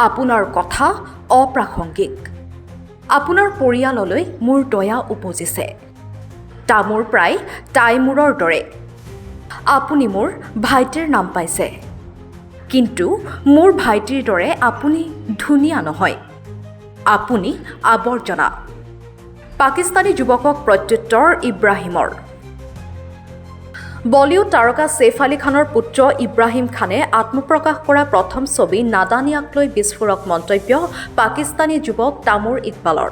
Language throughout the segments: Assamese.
আপোনাৰ কথা অপ্ৰাসংগিক। আপোনাৰ পৰিয়াললৈ মোৰ দয়া উপজিছে। তামোৰ প্ৰায় তাইমূৰৰ দৰে। আপুনি মোৰ ভাইটিৰ নাম পাইছে, কিন্তু মোৰ ভাইটিৰ দৰে আপুনি ধুনীয়া নহয়। আপুনি আৱৰ্জনা। পাকিস্তানী যুৱকক প্ৰত্যুত্তৰ ইব্ৰাহিমৰ। বলিউড তাৰকা ছেইফ আলী খানৰ পুত্ৰ ইব্ৰাহিম খানে আত্মপ্ৰকাশ কৰা প্ৰথম ছবি নাদানিয়াক লৈ বিস্ফোৰক মন্তব্য পাকিস্তানী যুৱক তামুৰ ইকবালৰ।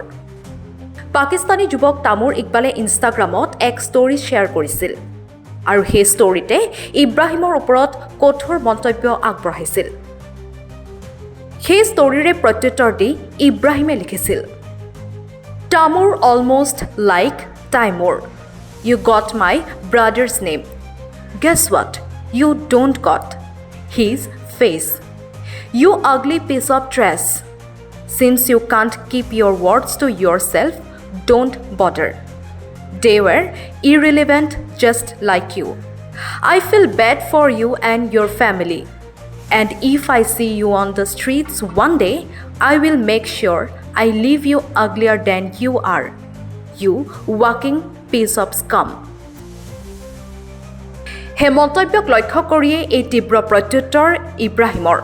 পাকিস্তানী যুৱক তামুৰ ইকবালে ইনষ্টাগ্ৰামত এক ষ্টৰী শ্বেয়াৰ কৰিছিল আৰু সেই ষ্টৰীতে ইব্ৰাহিমৰ ওপৰত কঠোৰ মন্তব্য আগবঢ়াইছিল। সেই ষ্টৰীৰে প্ৰত্যুত্তৰ দি ইব্ৰাহিমে লিখিছিল, Tamur almost like Taimur. You got my brother's name. Guess what? You don't got his face. You ugly piece of trash. Since you can't keep your words to yourself, don't bother. They were irrelevant just like you. I feel bad for you and your family. And if I see you on the streets one day, I will make sure I leave you uglier than you are. You walking piece of scum. হে মন্তব্যক লক্ষ্য কৰিয়েই এই তীব্ৰ প্ৰত্যুত্তৰ ইব্ৰাহিমৰ।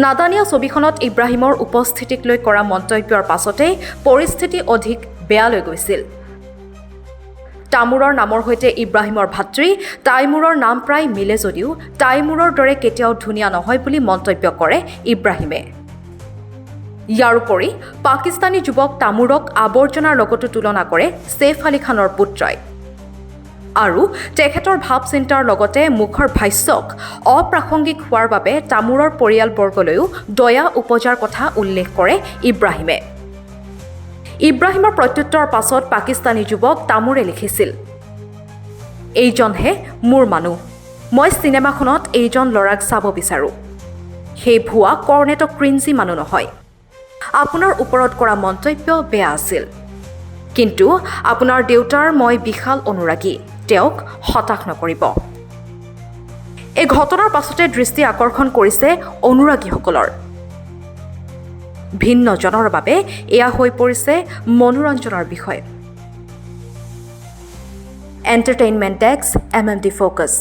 নাদানিয়া ছবিখনত ইব্ৰাহিমৰ উপস্থিতিক লৈ কৰা মন্তব্যৰ পাছতেই পৰিস্থিতি অধিক বেয়ালৈ গৈছিল। তামুৰৰ নামৰ সৈতে ইব্ৰাহিমৰ ভাতৃ তাইমুৰৰ নাম প্ৰায় মিলে যদিও তাইমুৰৰ দৰে কেতিয়াও ধুনীয়া নহয় বুলি মন্তব্য কৰে ইব্ৰাহিমে। ইয়াৰ উপৰি পাকিস্তানী যুৱক তামুৰক আৱৰ্জনাৰ লগতো তুলনা কৰে ছেইফ আলী খানৰ পুত্ৰই আৰু তেখেতৰ ভাৱ চিন্তাৰ লগতে মুখৰ ভাষ্যক অপ্ৰাসংগিক হোৱাৰ বাবে তামুৰৰ পৰিয়ালবৰ্গলৈও দয়া উপজাৰ কথা উল্লেখ কৰে ইব্ৰাহিমে। ইব্ৰাহিমৰ প্ৰত্যুত্তৰ পাছত পাকিস্তানী যুৱক তামুৰে লিখিছিল, এইজনহে মোৰ মানুহ। মই চিনেমাখনত এইজন ল'ৰাক চাব বিচাৰোঁ। সেই ভুৱা কৰ্ণেট ক্ৰিঞ্জি মানুহ নহয়। আপোনাৰ ওপৰত কৰা মন্তব্য বেয়া আছিল, কিন্তু আপোনাৰ দেউতাৰ মই বিশাল অনুৰাগী। তেওঁক হতাশ নকৰিব। এই ঘটনাৰ পাছতে দৃষ্টি আকৰ্ষণ কৰিছে অনুৰাগীসকলৰ। ভিন্নজনৰ বাবে এয়া হৈ পৰিছে মনোৰঞ্জনৰ বিষয়। Entertainment desk, MMD focus.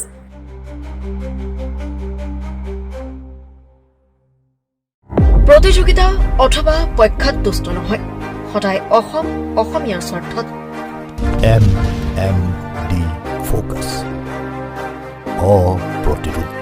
প্ৰতিযোগিতা অথবা পক্ষাতুষ্ট নহয়, সদায় অসমীয়াৰ স্বাৰ্থত। MMD focus. অপ্ৰতিৰোধ।